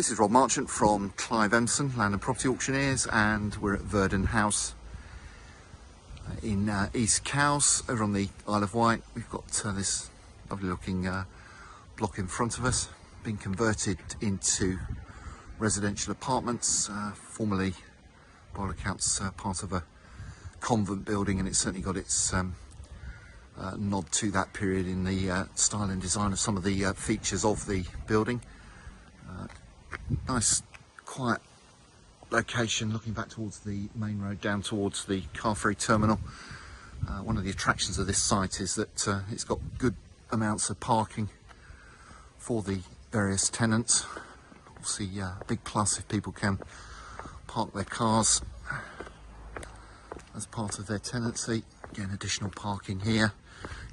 This is Rob Marchant from Clive Empson, Land and Property Auctioneers, and we're at Verdon House in East Cowes, over on the Isle of Wight. We've got this lovely looking block in front of us, being converted into residential apartments, formerly by all accounts part of a convent building, and it's certainly got its nod to that period in the style and design of some of the features of the building. Nice quiet location looking back towards the main road down towards the car ferry terminal. One of the attractions of this site is that it's got good amounts of parking for the various tenants. Obviously a big plus if people can park their cars as part of their tenancy. Again, additional parking here,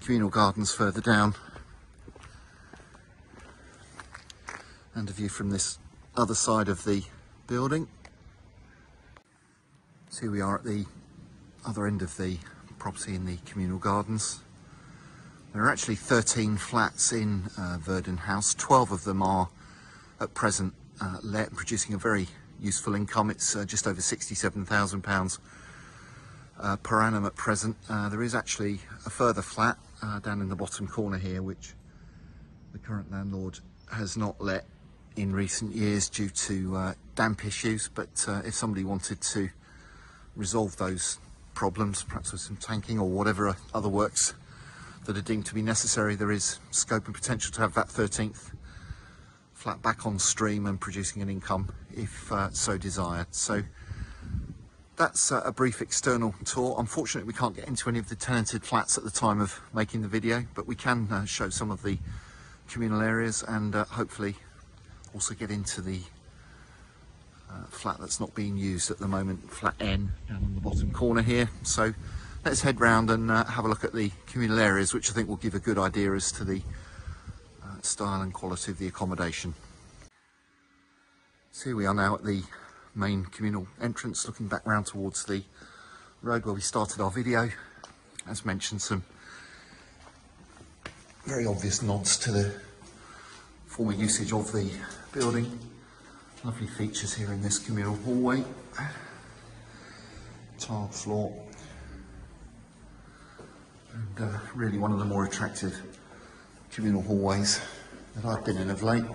communal gardens further down, and a view from this other side of the building. So here we are at the other end of the property in the communal gardens. There are actually 13 flats in Verdon House. 12 of them are at present let, producing a very useful income. It's just over £67,000 per annum at present. There is actually a further flat down in the bottom corner here, which the current landlord has not let in recent years due to damp issues, but if somebody wanted to resolve those problems, perhaps with some tanking or whatever other works that are deemed to be necessary, there is scope and potential to have that 13th flat back on stream and producing an income if so desired. So that's a brief external tour. Unfortunately, we can't get into any of the tenanted flats at the time of making the video, but we can show some of the communal areas and hopefully also get into the flat that's not being used at the moment, flat N, down on the bottom corner here. So let's head round and have a look at the communal areas, which I think will give a good idea as to the style and quality of the accommodation. So here we are now at the main communal entrance, looking back round towards the road where we started our video. As mentioned, some very obvious nods to the former usage of the building. Lovely features here in this communal hallway. Tiled floor. And really one of the more attractive communal hallways that I've been in of late.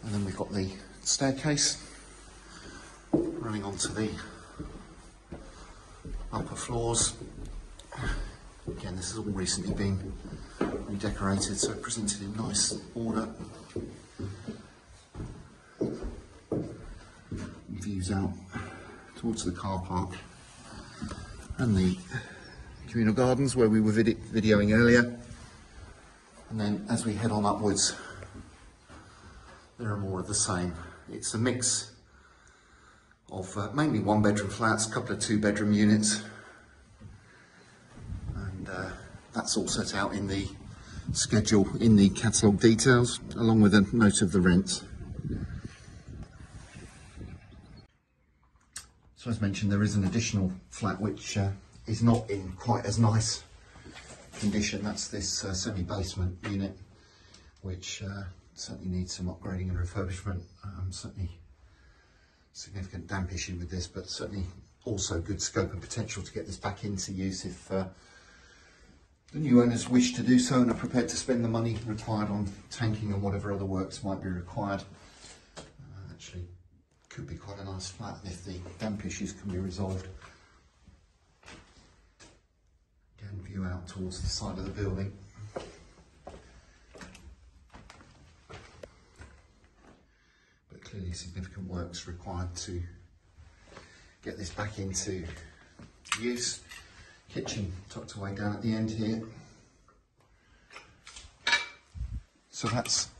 And then we've got the staircase running onto the upper floors. Again, this has all recently been redecorated, so presented in nice order. Views out towards the car park and the communal gardens where we were videoing earlier. And then as we head on upwards, there are more of the same. It's a mix of mainly one-bedroom flats, a couple of two-bedroom units, and that's all set out in the schedule in the catalogue details, along with a note of the rent. So as mentioned, there is an additional flat which is not in quite as nice condition. That's this semi-basement unit, which certainly needs some upgrading and refurbishment. Certainly significant damp issue with this, but certainly also good scope and potential to get this back into use if the new owners wish to do so and are prepared to spend the money required on tanking and whatever other works might be required. Actually could be quite a nice flat if the damp issues can be resolved. Again, view out towards the side of the building. But clearly significant works required to get this back into use. Kitchen tucked away down at the end here. So that's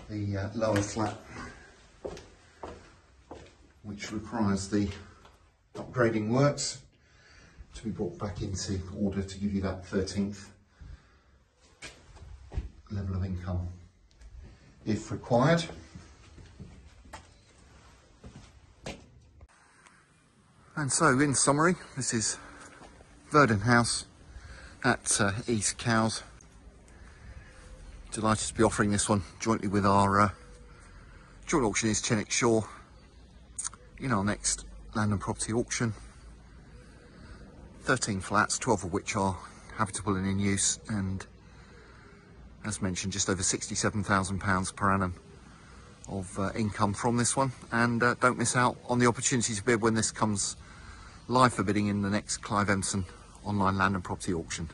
the lower flat, which requires the upgrading works to be brought back into order to give you that 13th level of income if required. And so in summary, this is Verdon House at East Cowes. Delighted to be offering this one jointly with our joint auctioneers Chenwick Shaw in our next land and property auction. 13 flats, 12 of which are habitable and in use, and as mentioned, just over £67,000 per annum of income from this one. And don't miss out on the opportunity to bid when this comes live for bidding in the next Clive Empson online land and property auction.